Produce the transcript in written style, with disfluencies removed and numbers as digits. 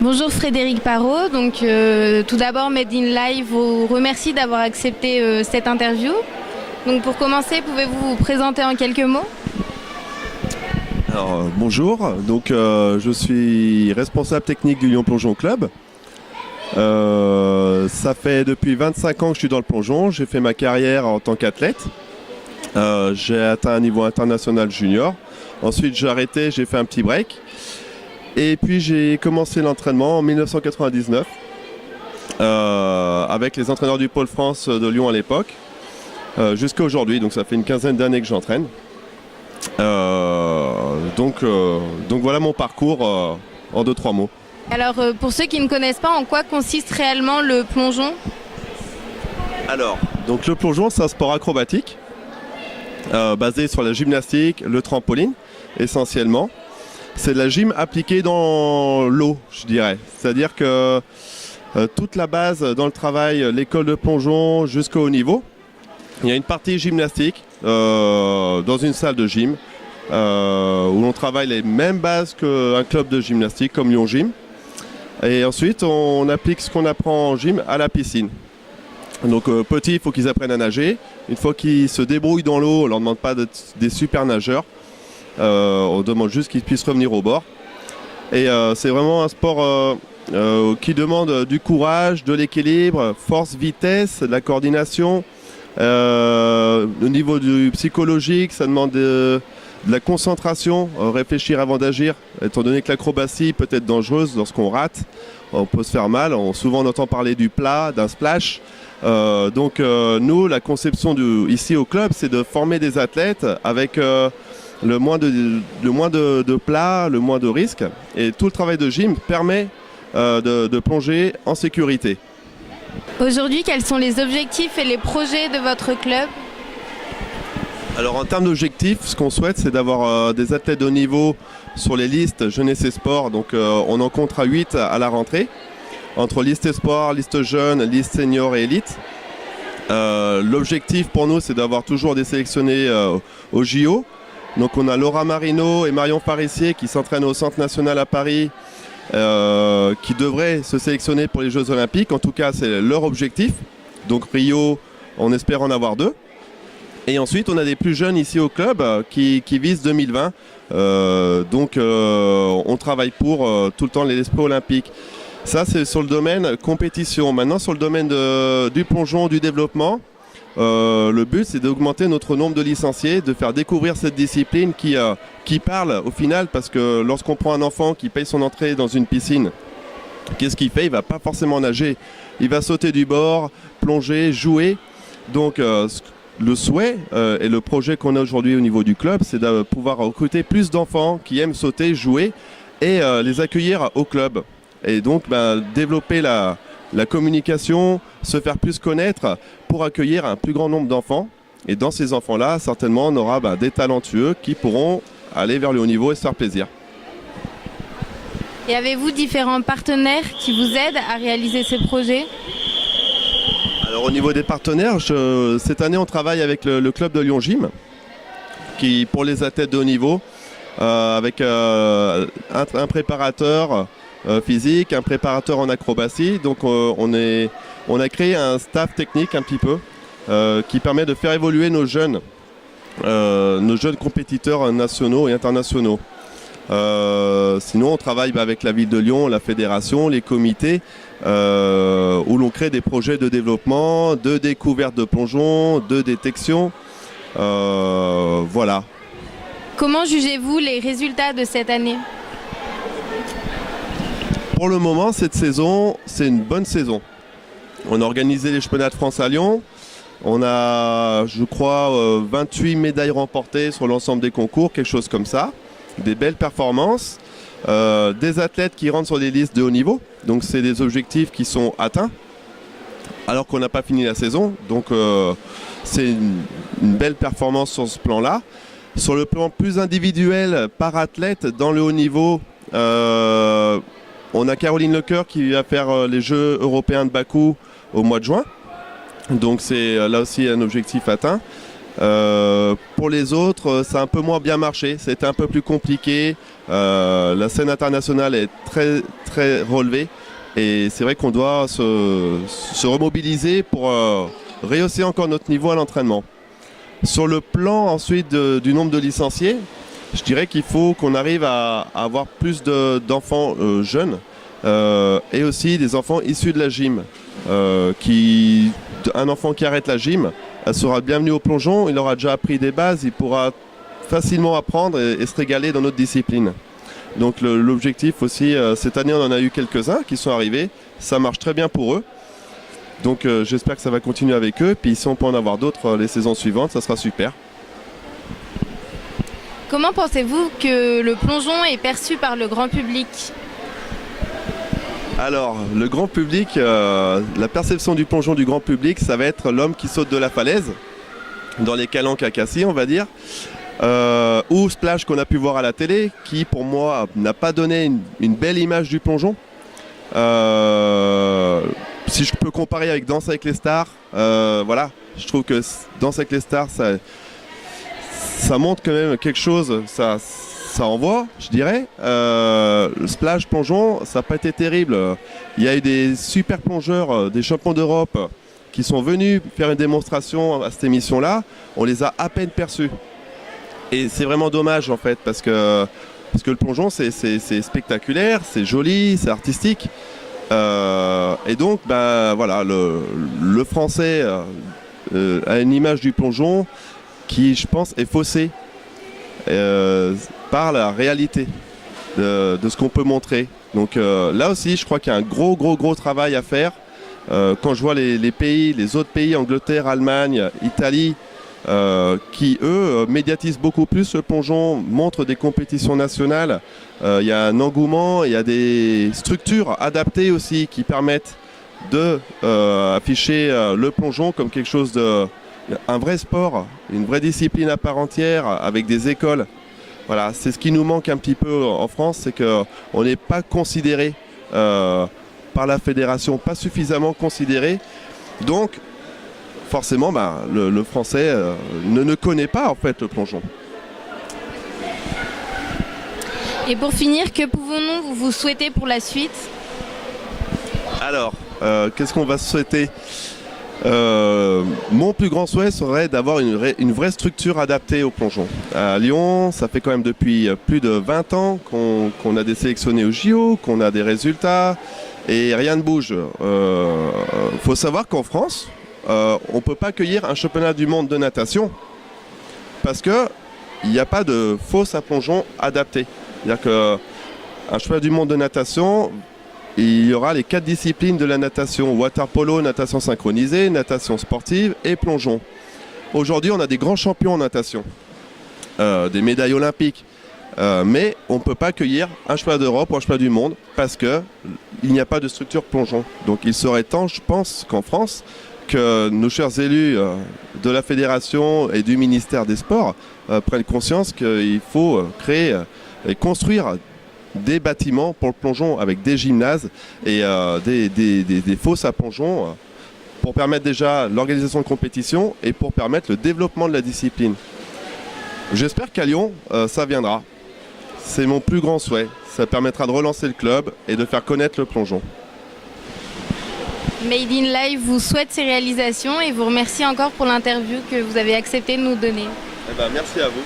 Bonjour Frédéric Parot, tout d'abord Made in Live vous remercie d'avoir accepté cette interview. Donc pour commencer, pouvez-vous vous présenter en quelques mots? Alors, bonjour, je suis responsable technique du Lyon Plongeon Club. Ça fait depuis 25 ans que je suis dans le plongeon, j'ai fait ma carrière en tant qu'athlète. J'ai atteint un niveau international junior. Ensuite j'ai arrêté, j'ai fait un petit break. Et puis j'ai commencé l'entraînement en 1999 avec les entraîneurs du Pôle France de Lyon à l'époque, jusqu'à aujourd'hui, donc ça fait une quinzaine d'années que j'entraîne. Donc voilà mon parcours en 2-3 mots. Alors pour ceux qui ne connaissent pas, en quoi consiste réellement le plongeon? Alors, donc le plongeon c'est un sport acrobatique basé sur la gymnastique, le trampoline essentiellement. C'est de la gym appliquée dans l'eau, je dirais. C'est-à-dire que toute la base dans le travail, l'école de plongeon jusqu'au haut niveau, il y a une partie gymnastique dans une salle de gym où l'on travaille les mêmes bases qu'un club de gymnastique comme Lyon Gym. Et ensuite, on applique ce qu'on apprend en gym à la piscine. Donc petit, il faut qu'ils apprennent à nager. Une fois qu'ils se débrouillent dans l'eau, on ne leur demande pas d'être des super nageurs. On demande juste qu'ils puissent revenir au bord. Et c'est vraiment un sport qui demande du courage, de l'équilibre, force, vitesse, de la coordination. Au niveau du psychologique, ça demande de la concentration, réfléchir avant d'agir, étant donné que l'acrobatie peut être dangereuse lorsqu'on rate, on peut se faire mal. Souvent on entend parler du plat, d'un splash. Nous, la conception ici au club, c'est de former des athlètes avec le moins de plats, le moins de risques. Et tout le travail de gym permet de plonger en sécurité. Aujourd'hui, quels sont les objectifs et les projets de votre club? Alors en termes d'objectifs, ce qu'on souhaite, c'est d'avoir des athlètes de haut niveau sur les listes jeunesse et sport. Donc on en comptera 8 à la rentrée, entre liste et sport, liste jeune, liste senior et élite. L'objectif pour nous, c'est d'avoir toujours des sélectionnés au JO. Donc on a Laura Marino et Marion Parissier qui s'entraînent au Centre National à Paris, qui devraient se sélectionner pour les Jeux Olympiques. En tout cas, c'est leur objectif. Donc Rio, on espère en avoir 2. Et ensuite, on a des plus jeunes ici au club qui visent 2020. On travaille pour tout le temps l'esprit olympique. Ça, c'est sur le domaine compétition. Maintenant, sur le domaine du plongeon, du développement, le but, c'est d'augmenter notre nombre de licenciés, de faire découvrir cette discipline qui parle au final, parce que lorsqu'on prend un enfant qui paye son entrée dans une piscine, qu'est-ce qu'il fait? Il ne va pas forcément nager. Il va sauter du bord, plonger, jouer. Donc, le souhait et le projet qu'on a aujourd'hui au niveau du club, c'est de pouvoir recruter plus d'enfants qui aiment sauter, jouer et les accueillir au club. Et donc développer la communication, se faire plus connaître pour accueillir un plus grand nombre d'enfants. Et dans ces enfants-là, certainement, on aura des talentueux qui pourront aller vers le haut niveau et se faire plaisir. Et avez-vous différents partenaires qui vous aident à réaliser ces projets? Alors au niveau des partenaires, cette année on travaille avec le club de Lyon Gym, qui pour les athlètes de haut niveau, avec un préparateur physique, un préparateur en acrobatie. Donc on a créé un staff technique un petit peu qui permet de faire évoluer nos jeunes compétiteurs nationaux et internationaux. Sinon on travaille avec la ville de Lyon, la fédération, les comités où l'on crée des projets de développement, de découverte de plongeon, de détection. Voilà. Comment jugez-vous les résultats de cette année? Pour le moment, cette saison, c'est une bonne saison. On a organisé les championnats de France à Lyon. On a, je crois, 28 médailles remportées sur l'ensemble des concours, quelque chose comme ça. Des belles performances. Des athlètes qui rentrent sur des listes de haut niveau. Donc c'est des objectifs qui sont atteints alors qu'on n'a pas fini la saison. Donc c'est une belle performance sur ce plan-là. Sur le plan plus individuel, par athlète, dans le haut niveau, on a Caroline Lecoeur qui va faire les Jeux européens de Bakou au mois de juin. Donc c'est là aussi un objectif atteint. Pour les autres, ça a un peu moins bien marché, c'était un peu plus compliqué. La scène internationale est très, très relevée et c'est vrai qu'on doit se remobiliser pour rehausser encore notre niveau à l'entraînement. Sur le plan ensuite du nombre de licenciés, je dirais qu'il faut qu'on arrive à avoir plus d'enfants jeunes et aussi des enfants issus de la gym. Un enfant qui arrête la gym sera bienvenu au plongeon, il aura déjà appris des bases, il pourra facilement apprendre et se régaler dans notre discipline. Donc l'objectif aussi, cette année on en a eu quelques-uns qui sont arrivés, ça marche très bien pour eux. Donc j'espère que ça va continuer avec eux, puis si on peut en avoir d'autres les saisons suivantes, ça sera super. Comment pensez-vous que le plongeon est perçu par le grand public ? Alors, le grand public, la perception du plongeon du grand public, ça va être l'homme qui saute de la falaise, dans les calanques à Cassis, on va dire, ou Splash qu'on a pu voir à la télé, qui pour moi n'a pas donné une belle image du plongeon. Si je peux comparer avec Danse avec les stars, voilà, je trouve que Danse avec les stars, ça montre quand même quelque chose, ça envoie, je dirais. Le Splash plongeon, ça n'a pas été terrible. Il y a eu des super plongeurs, des champions d'Europe qui sont venus faire une démonstration à cette émission-là. On les a à peine perçus. Et c'est vraiment dommage en fait, parce que le plongeon, c'est spectaculaire, c'est joli, c'est artistique. Et donc, ben, voilà, le français a une image du plongeon qui, je pense, est faussée par la réalité de ce qu'on peut montrer. Donc là aussi, je crois qu'il y a un gros travail à faire. Quand je vois les pays, les autres pays, Angleterre, Allemagne, Italie, qui eux médiatisent beaucoup plus le plongeon, montrent des compétitions nationales. Il y a un engouement, il y a des structures adaptées aussi qui permettent de afficher le plongeon comme quelque chose un vrai sport, une vraie discipline à part entière avec des écoles. Voilà, c'est ce qui nous manque un petit peu en France, c'est qu'on n'est pas considéré par la fédération, pas suffisamment considéré. Donc forcément, bah, le français ne connaît pas en fait le plongeon. Et pour finir, que pouvons-nous vous souhaiter pour la suite ? Alors, qu'est-ce qu'on va souhaiter ? Mon plus grand souhait serait d'avoir une vraie structure adaptée au plongeon. À Lyon, ça fait quand même depuis plus de 20 ans qu'on a des sélectionnés au JO, qu'on a des résultats et rien ne bouge. Faut savoir qu'en France, on ne peut pas accueillir un championnat du monde de natation parce qu'il n'y a pas de fosse à plongeon adaptée. C'est-à-dire qu'un championnat du monde de natation, il y aura les 4 disciplines de la natation: water polo, natation synchronisée, natation sportive et plongeon. Aujourd'hui, on a des grands champions en natation, des médailles olympiques, mais on ne peut pas accueillir un championnat d'Europe ou un championnat du monde parce qu'il n'y a pas de structure plongeon. Donc il serait temps, je pense, qu'en France, que nos chers élus de la fédération et du ministère des Sports prennent conscience qu'il faut créer et construire des bâtiments pour le plongeon avec des gymnases et des fosses à plongeon pour permettre déjà l'organisation de compétition et pour permettre le développement de la discipline. J'espère qu'à Lyon, ça viendra. C'est mon plus grand souhait. Ça permettra de relancer le club et de faire connaître le plongeon. Made in Live vous souhaite ces réalisations et vous remercie encore pour l'interview que vous avez accepté de nous donner. Eh ben, merci à vous.